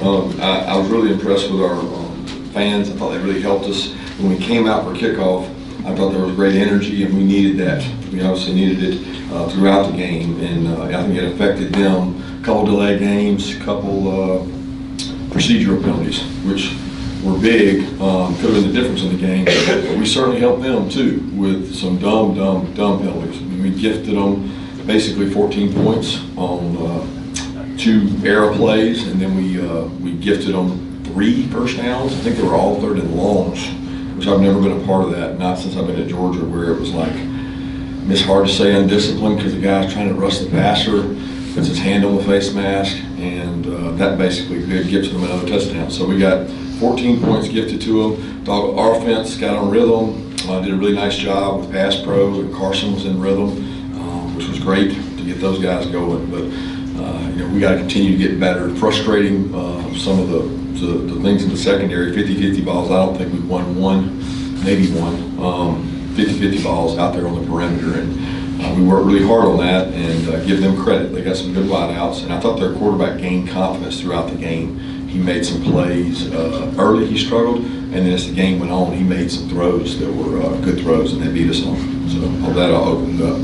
I was really impressed with our fans. I thought they really helped us. When we came out for kickoff, I thought there was great energy, and we needed that. We obviously needed it throughout the game, and I think it affected them. A couple delay games, a couple procedural penalties, which were big, could have been the difference in the game. But we certainly helped them too with some dumb penalties. We gifted them basically 14 points on 2 error plays, and then we gifted them 3 first downs. I think they were all 3rd and longs, which I've never been a part of that, not since I've been at Georgia, where it was like, it's hard to say undisciplined because the guy's trying to rush the passer, puts his hand on the face mask, and that basically gifted them another touchdown. So we got 14 points gifted to them. Thought our offense got on rhythm, did a really nice job with pass pro, and Carson was in rhythm, which was great to get those guys going. But we got to continue to get better. Frustrating some of the things in the secondary, 50-50 balls. I don't think we won one, maybe one, 50-50 balls out there on the perimeter, and we worked really hard on that, and give them credit. They got some good wideouts, and I thought their quarterback gained confidence throughout the game. He made some plays. Early he struggled, and then as the game went on, he made some throws that were good throws, and they beat us on. So all that all opened up.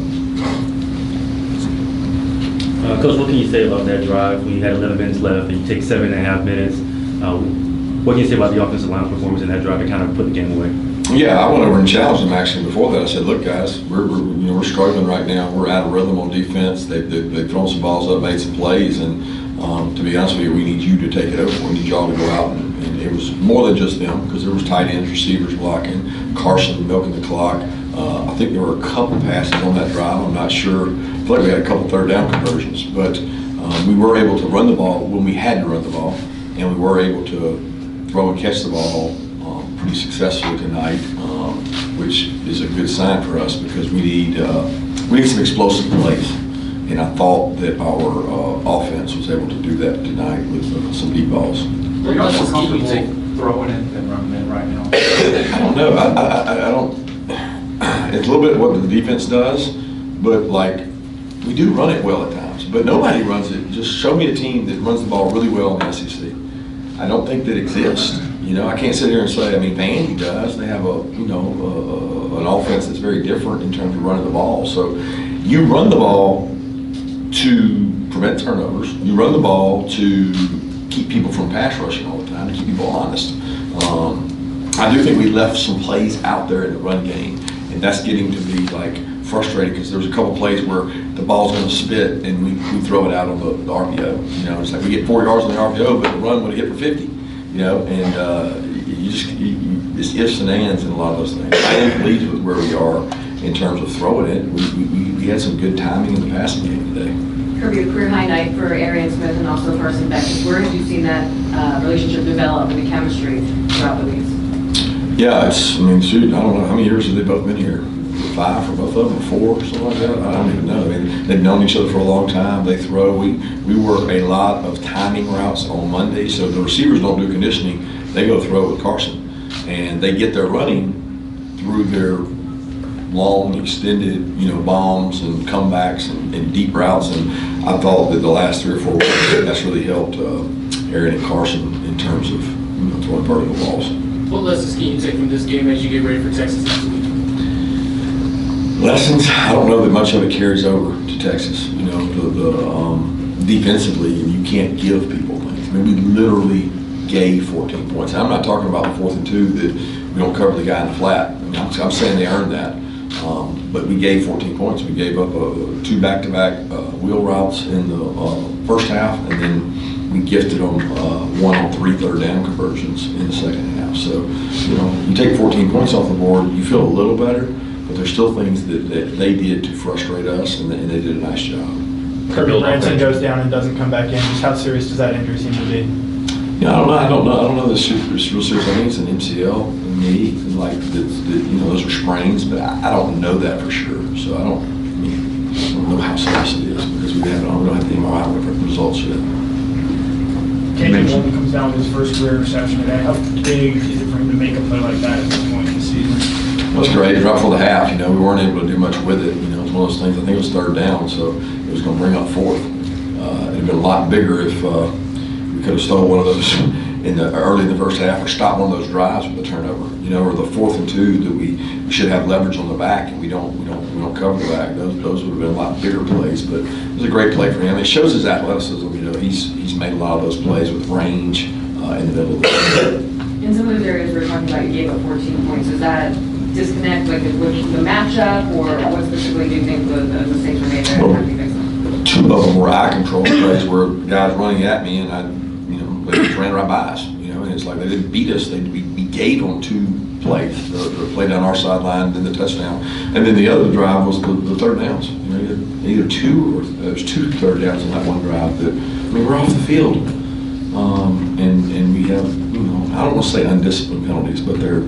Coach, what can you say about that drive? We had 11 minutes left, and you take 7.5 minutes. What can you say about the offensive line performance in that drive to kind of put the game away? Yeah, I went over and challenged them actually before that. I said, look guys, we're struggling right now. We're out of rhythm on defense. They've thrown some balls up, made some plays, and to be honest with you, we need you to take it over. We need y'all to go out, and it was more than just them, because there was tight ends, receivers blocking, Carson milking the clock. I think there were a couple passes on that drive. I'm not sure. I feel like we had a couple 3rd down conversions, but we were able to run the ball when we had to run the ball, and we were able to throw and catch the ball pretty successfully tonight, which is a good sign for us, because we need some explosive plays. And I thought that our offense was able to do that tonight with some deep balls. Are you also comfortable throwing it and running it right now? I don't know. I don't. It's a little bit what the defense does, but like we do run it well at times. But nobody runs it. Just show me a team that runs the ball really well in the SEC. I don't think that exists. I can't sit here and say. I mean, Vandy does. They have an offense that's very different in terms of running the ball. So you run the ball to prevent turnovers. You run the ball to keep people from pass rushing all the time, to keep people honest. I do think we left some plays out there in the run game, and that's getting to be like frustrating, because there's a couple plays where the ball's going to spit and we throw it out on the RPO. It's like we get 4 yards on the RPO, but the run would have hit for 50. And it's ifs and ands in a lot of those things. I am pleased with where we are in terms of throwing it. We had some good timing in the passing game today. Kirby, a career high night for Arian Smith and also Carson Beck. Where have you seen that relationship develop and the chemistry throughout the weeks? Yeah, shoot, I don't know, how many years have they both been here? 5 for both of them, or 4, something like that? I don't even know. They've known each other for a long time. They throw. We work a lot of timing routes on Monday, so the receivers don't do conditioning. They go throw with Carson, and they get their running through their long, extended, bombs and comebacks and deep routes. And I thought that the last 3 or 4 weeks, that's really helped Arian and Carson in terms of throwing vertical balls. What lessons can you take from this game as you get ready for Texas next week? Lessons, I don't know that much of it carries over to Texas. Defensively, you can't give people things. We literally gave 14 points. I'm not talking about the 4th and 2 that we don't cover the guy in the flat. I'm saying they earned that. But we gave 14 points. We gave up 2 back-to-back wheel routes in the first half, and then we gifted them 1 on 3 3rd down conversions in the second half. So, you take 14 points off the board, you feel a little better, but there's still things that they did to frustrate us, and they did a nice job. Kirby Branson goes down and doesn't come back in. Just how serious does that injury seem to be? I don't know. This is real serious. I think it's an MCL, a knee, and those are sprains, but I don't know that for sure. So I don't know how serious it is, because we don't have the MRI results yet. KJ Bolden comes down with his first career reception today. How big is it for him to make a play like that at this point in the season? That's great. Right for the half, we weren't able to do much with it. It was one of those things. I think it was 3rd down, so it was going to bring up 4th. It'd been a lot bigger if we we could have stole one of those early in the first half, or stopped one of those drives with a turnover, you know, or the 4th and 2 that we should have leverage on the back, and we don't cover the back. Those would have been a lot bigger plays, but it was a great play for him. It shows his athleticism. You know, he's made a lot of those plays with range in the middle of the field. In some of those areas we were talking about, you gave up 14 points. Is that disconnect like with the matchup, or what specifically do you think the mistakes were made there? Well, How do you fix them? 2 of them were eye control plays where guys running at me, and they just ran right by us. You know, and it's like they didn't beat us. We gave them 2 plays, the play down our sideline, then the touchdown, and then the other drive was the third downs. You know, either 2 or there's 2 third downs in that one drive that, I mean, we're off the field, and we have, you know, I don't want to say undisciplined penalties, but they're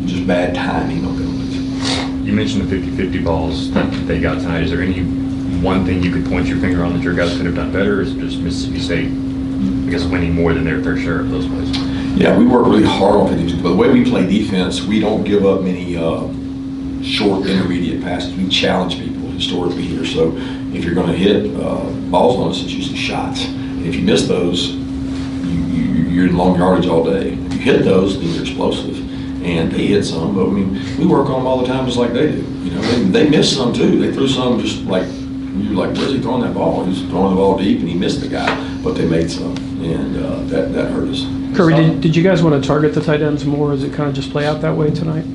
just bad timing on penalties. You mentioned the 50-50 balls that they got tonight. Is there any one thing you could point your finger on that your guys could have done better? Or is it just Mississippi State, I guess, winning more than their fair share of those plays? Yeah, we work really hard on 50-50, but the way we play defense, we don't give up many short, intermediate passes. We challenge people historically here. So if you're going to hit balls on us, it's usually shots. And if you miss those, you're in long yardage all day. If you hit those, then you're explosive. And they hit some, but I mean, we work on them all the time just like they do. You know, they miss some too. They threw some just like, you're like, where's he throwing that ball? He's throwing the ball deep and he missed the guy, but they made some, and that hurt us. Kirby, did you guys want to target the tight ends more, or does it kind of just play out that way tonight?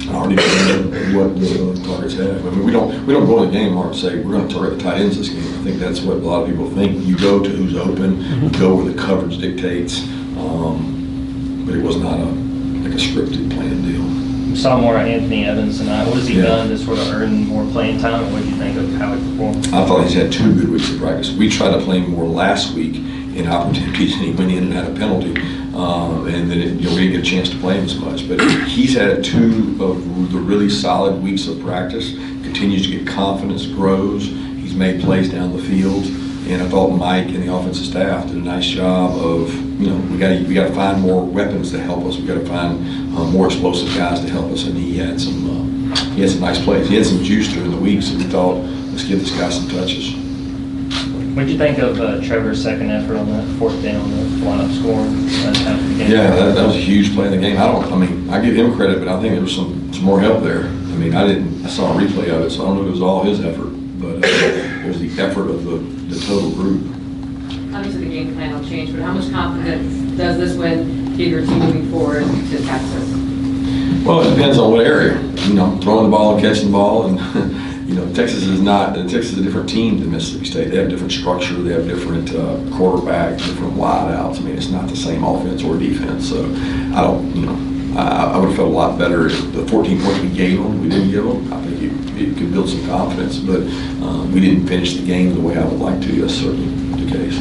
I already know what the targets have. I mean, we don't go in the game hard and say we're going to target the tight ends this game. I think that's what a lot of people think. You go to who's open, you go where the coverage dictates, but it was not like a scripted planned deal. We saw more of Anthony Evans tonight. What has he done to sort of earn more playing time, and what did you think of how he performed? I thought he's had 2 good weeks of practice. We tried to play him more last week in opportunities, and he went in and had a penalty. And then we didn't get a chance to play him as much. But he's had 2 of the really solid weeks of practice, continues to get confidence, grows. He's made plays down the field. And I thought Mike and the offensive staff did a nice job of, you know, we got to find more weapons to help us. We got to find more explosive guys to help us. And he had some nice plays. He had some juice during the week, so we thought, let's give this guy some touches. What did you think of Trevor's second effort on that 4th down, the line-up scoring? Yeah, that was a huge play in the game. I give him credit, but I think there was some more help there. I mean, I saw a replay of it, so I don't know if it was all his effort, but it was the effort of the total group. Obviously, the game plan will change, but how much confidence does this win give your team moving forward to Texas? Well, it depends on what area. You know, throwing the ball and catching the ball, and you know, Texas is a different team than Mississippi State. They have different structure, they have different quarterback, different wideouts. I mean, it's not the same offense or defense. So I would have felt a lot better if the 14 points we gave them, we didn't give them. I think it could build some confidence, but we didn't finish the game the way I would like to. That's certainly the case.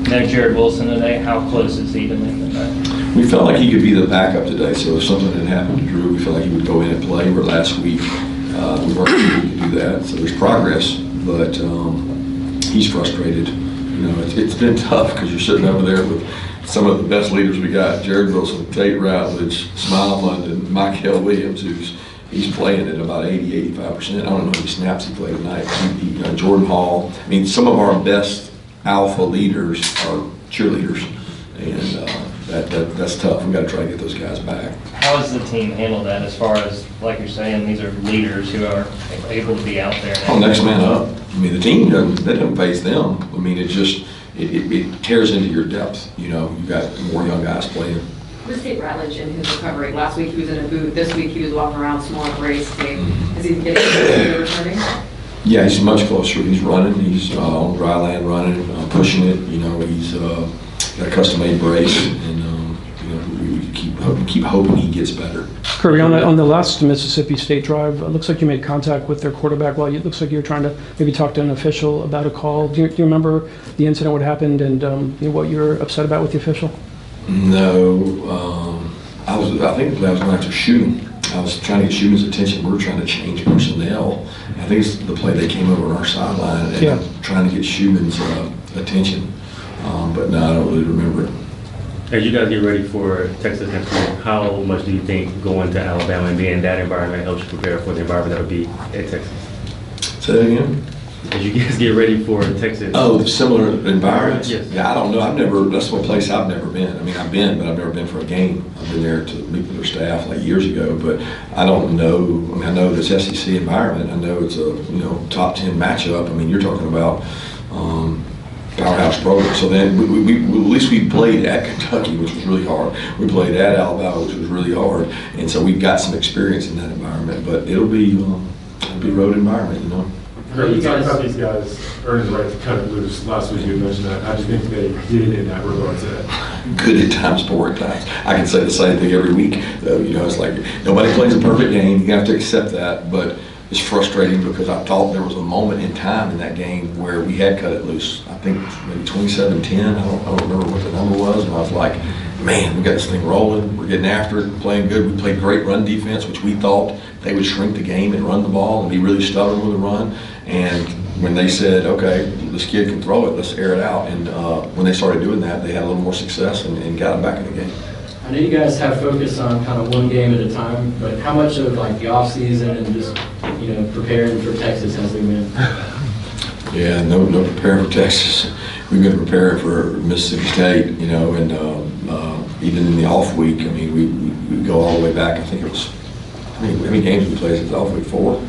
Now Jared Wilson today, how close is he to making that? We felt like he could be the backup today, so if something had happened to Drew, we felt like he would go in and play. Where last week we weren't able to do that, so there's progress, but he's frustrated. You know, it's been tough because you're sitting over there with some of the best leaders we got: Jared Wilson, Tate Ratledge, Smile London, Michael Williams, he's playing at about 80-85%. I don't know how many snaps he played tonight. Jordan Hall. I mean, some of our best alpha leaders are cheerleaders, and that's tough. We got to try to get those guys back. How has the team handled that as far as, like you're saying, these are leaders who are able to be out there? Oh, next man up. I mean, the team doesn't face them. I mean, it tears into your depth. You know, you got more young guys playing. Where's Tate Ratledge in his recovery? Last week he was in a boot. This week he was walking around small brace tape. Is he getting closer to returning? Yeah, he's much closer. He's running. He's on dry land running, pushing it. You know, he's got a custom-made brace, and we keep hoping he gets better. Kirby, on the last Mississippi State drive, it looks like you made contact with their quarterback. Well, it looks like you were trying to maybe talk to an official about a call. Do you remember the incident, what happened, and what you were upset about with the official? No, I think I was going to have to shoot him. I was trying to get Schuman's attention. We were trying to change personnel. I think it's the play they came over on our sideline and trying to get Schuman's attention. But no, I don't really remember it. As you guys get ready for Texas next week, how much do you think going to Alabama and being in that environment helps you prepare for the environment that would be at Texas? Say that again? as you guys get ready for Texas? Oh, similar environments? Yes. Yeah, I don't know. That's one place I've never been. I mean, I've been, but I've never been for a game. I've been there to meet with their staff like years ago, but I don't know. I mean, I know this SEC environment. I know it's a, top 10 matchup. I mean, you're talking about powerhouse program. So then we at least we played at Kentucky, which was really hard. We played at Alabama, which was really hard. And so we've got some experience in that environment, but it'll be a road environment, You talked about these guys earning the right to cut it loose. Last week you mentioned that. I just think they did in that regard to that. Good at times, poor at times. I can say the same thing every week, though. It's like nobody plays a perfect game. You have to accept that, but it's frustrating because I thought there was a moment in time in that game where we had cut it loose. I think maybe 27-10. I don't remember what the number was, and I was like, man, we got this thing rolling. We're getting after it, playing good. We played great run defense, which we thought they would shrink the game and run the ball and be really stubborn with the run. And when they said, okay, this kid can throw it, let's air it out. And when they started doing that, they had a little more success and got them back in the game. I know you guys have focus on kind of one game at a time, but how much of like the off season and just preparing for Texas has there been? Yeah, no preparing for Texas. We've been preparing for Mississippi State, and even in the off week. I mean, we go all the way back. I think it was how many games we played since off week 4, or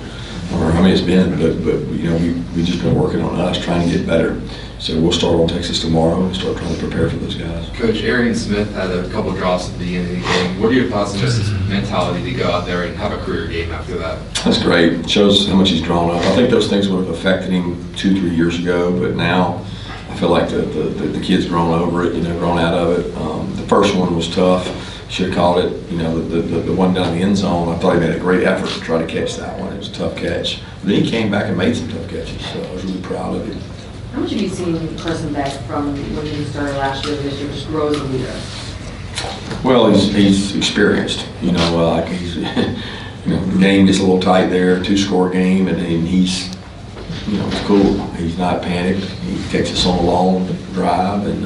how many it's been. But we've just been working on us trying to get better. So we'll start on Texas tomorrow and start trying to prepare for those guys. Coach, Arian Smith had a couple drops at the beginning of the game. What are your thoughts on just his mentality to go out there and have a career game after that? That's great. It shows how much he's grown up. I think those things would have affected him 2-3 years ago, but now I feel like the kid's grown over it, grown out of it. The first one was tough. Should have caught it. The one down the end zone, I thought he made a great effort to try to catch that one. It was a tough catch. But then he came back and made some tough catches, so I was really proud of him. How much have you seen Carson back from when he started last year to this year, just grow as a leader? Well, he's experienced. Like he's, the game gets a little tight there, 2-score game, and he's, it's cool. He's not panicked. He takes us on a long drive, and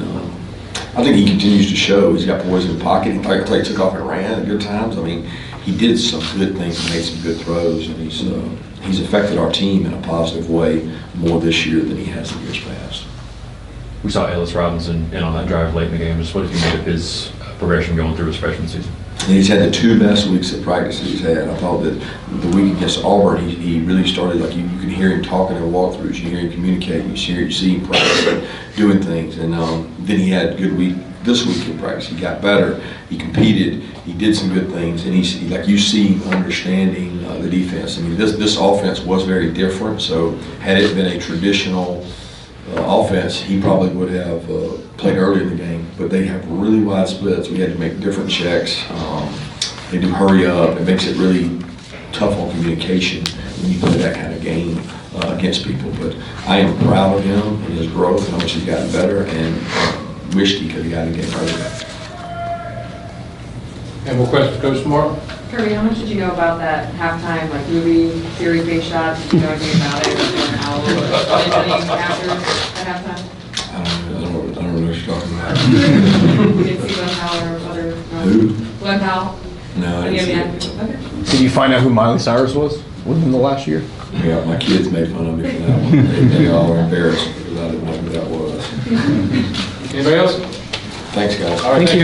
I think he continues to show. He's got poise in the pocket. He took off and ran at good times. I mean, he did some good things and made some good throws, and he's affected our team in a positive way more this year than he has in years past. We saw Ellis Robinson in on that drive late in the game. Just what have you made of his progression going through his freshman season? And he's had the 2 best weeks of practice that he's had. I thought that the week against Auburn, he really started, like you could hear him talking in walkthroughs, you hear him communicate, you see him practicing, doing things. And then he had a good week this week in practice. He got better, he competed, he did some good things, and he's like you see understanding the defense. I mean, this offense was very different, so had it been a traditional offense, he probably would have played early in the game, but they have really wide splits. We had to make different checks. They do hurry up. It makes it really tough on communication when you play that kind of game against people. But I am proud of him and his growth, how much he's gotten better, and wished he could have gotten a game earlier. Any more questions, Coach tomorrow? Kirby, how much did you know about that halftime, like movie, series big shot? Did you know anything about it? Or how anything after that halftime? I don't know what you're talking about. You didn't see Glenn Powell or other? Who? Glenn Powell? No, I didn't see it. Okay. Did you find out who Miley Cyrus was within the last year? Yeah, my kids made fun of me for that one. They all were embarrassed because I didn't know who that was. Anybody else? Thanks, guys. All right, Thank you.